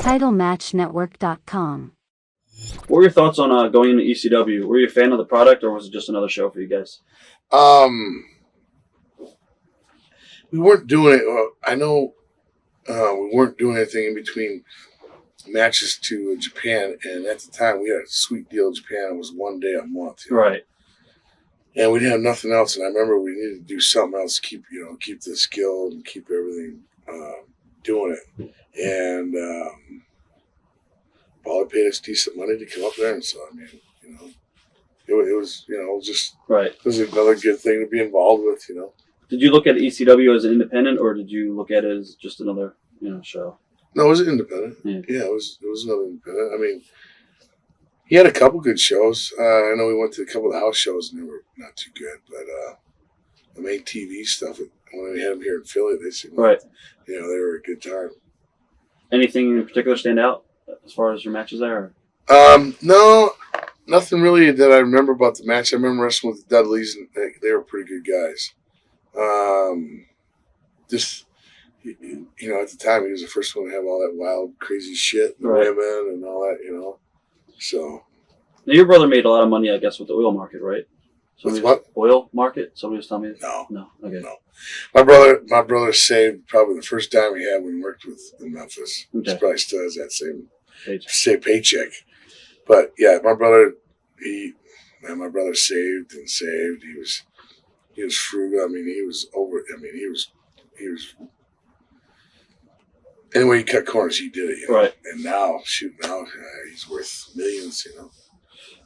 TitleMatchNetwork.com. What were your thoughts on going into ECW? Were you a fan of the product, or was it just another show for you guys? We weren't doing it. I know we weren't doing anything in between matches to Japan, and at the time we had a sweet deal in Japan. It was 1 day a month, Right? And we didn't have nothing else. And I remember we needed to do something else to keep the skill and keep everything doing it. And Paul paid us decent money to come up there, and so I mean, it was just right. It was another good thing to be involved with, Did you look at ECW as an independent, or did you look at it as just another show? No, it was independent. Yeah, it was another independent. I mean, he had a couple good shows. I know we went to a couple of the house shows and they were not too good, but the main TV stuff, when we had them here in Philly, they seemed right. They were a good time. Anything in particular stand out as far as your matches there? No, nothing really that I remember about the match. I remember wrestling with the Dudleys, and they were pretty good guys. Just, at the time, he was the first one to have all that wild, crazy shit, and right. women and all that, So. Now, your brother made a lot of money, I guess, with the oil market, right? With what? Oil market? Somebody was telling me. No. Okay. No. My brother saved probably the first time he had when he worked in Memphis. Okay. He probably still has that same paycheck. But yeah, my brother saved and saved. He was frugal. I mean, he was any way he cut corners, he did it. Right. And now he's worth millions.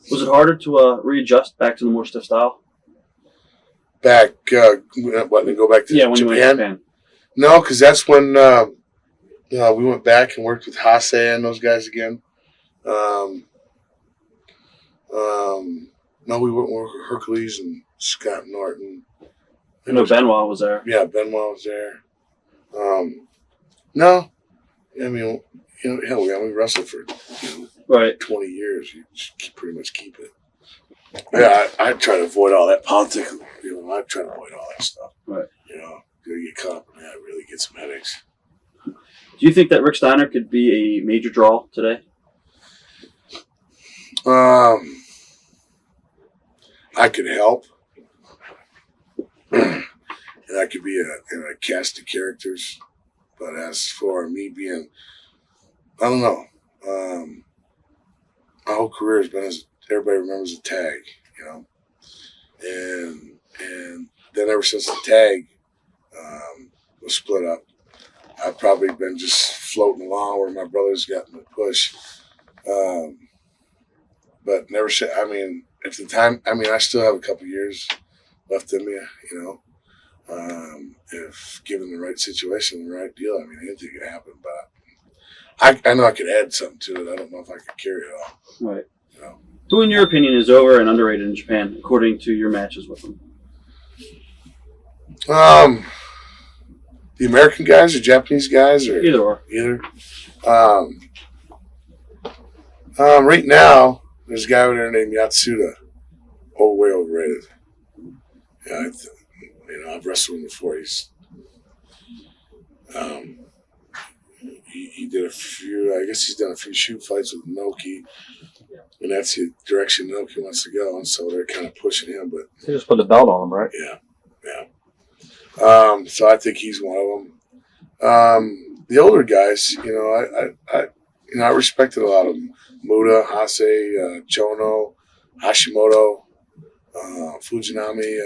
Was it harder to readjust back to the more stiff style? Then go back to when Japan? You went to Japan. No, because that's when we went back and worked with Hase and those guys again. No, we went with Hercules and Scott Norton. I know Benoit was there. Yeah, Benoit was there. No, I mean, hell, we wrestled for right 20 years. You just pretty much keep it. Yeah, I try to avoid all that politics. I try to avoid all that stuff. Right. You get caught up in that, really get some headaches. Do you think that Rick Steiner could be a major draw today? I could help, and I could be in a cast of characters. But as for me being, I don't know. My whole career has been as everybody remembers a tag, and then ever since the tag was split up, I've probably been just floating along where my brother's gotten the push. But never said. I mean, at the time, I still have a couple years left in me, if given the right situation, the right deal, anything could happen. But I know I could add something to it. I don't know if I could carry it all. Right. Who, in your opinion, is over and underrated in Japan, according to your matches with them? The American guys or Japanese guys, or either or. Either. Right now, there's a guy over there named Yatsuda. Way overrated. Yeah, I've wrestled him before. He did a few. I guess he's done a few shoot fights with Noki, and that's the direction Noki wants to go. And so they're kind of pushing him. But they just put the belt on him, right? Yeah. So I think he's one of them. The older guys, I respected a lot of them. Muda, Hase, Chono, Hashimoto, Fujinami,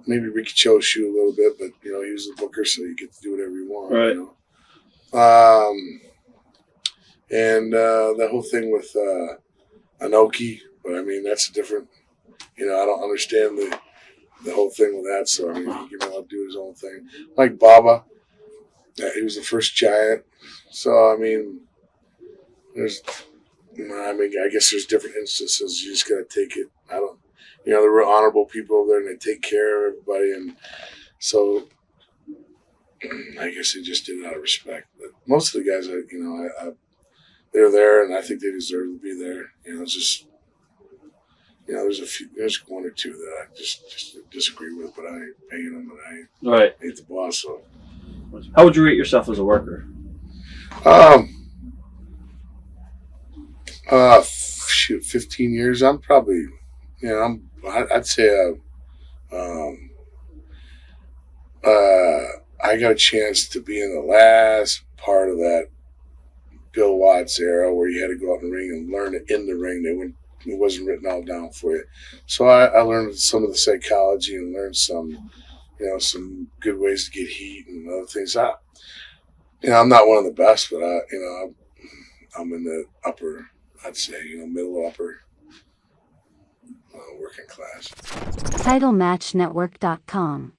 maybe Riki Choshu a little bit, but he was the booker, so you get to do whatever you want. Right. And the whole thing with Anoki, but that's a different. I don't understand the whole thing with that. So he can do his own thing. Like Baba, he was the first giant. So I guess there's different instances. You just gotta take it. They're real honorable people over there, and they take care of everybody, and so I guess they just did it out of respect. But most of the guys, they're there, and I think they deserve to be there. It's just, there's one or two that I just disagree with, but I ain't paying them, and I ain't the boss. So, how would you rate yourself as a worker? Shoot, 15 years. I'm probably, I'd say, um, I got a chance to be in the last part of that Bill Watts era where you had to go out in the ring and learn it in the ring. It wasn't written all down for you. So I learned some of the psychology and learned some good ways to get heat and other things. I'm not one of the best, but I'm in the upper, I'd say, middle upper working class. TitleMatchNetwork.com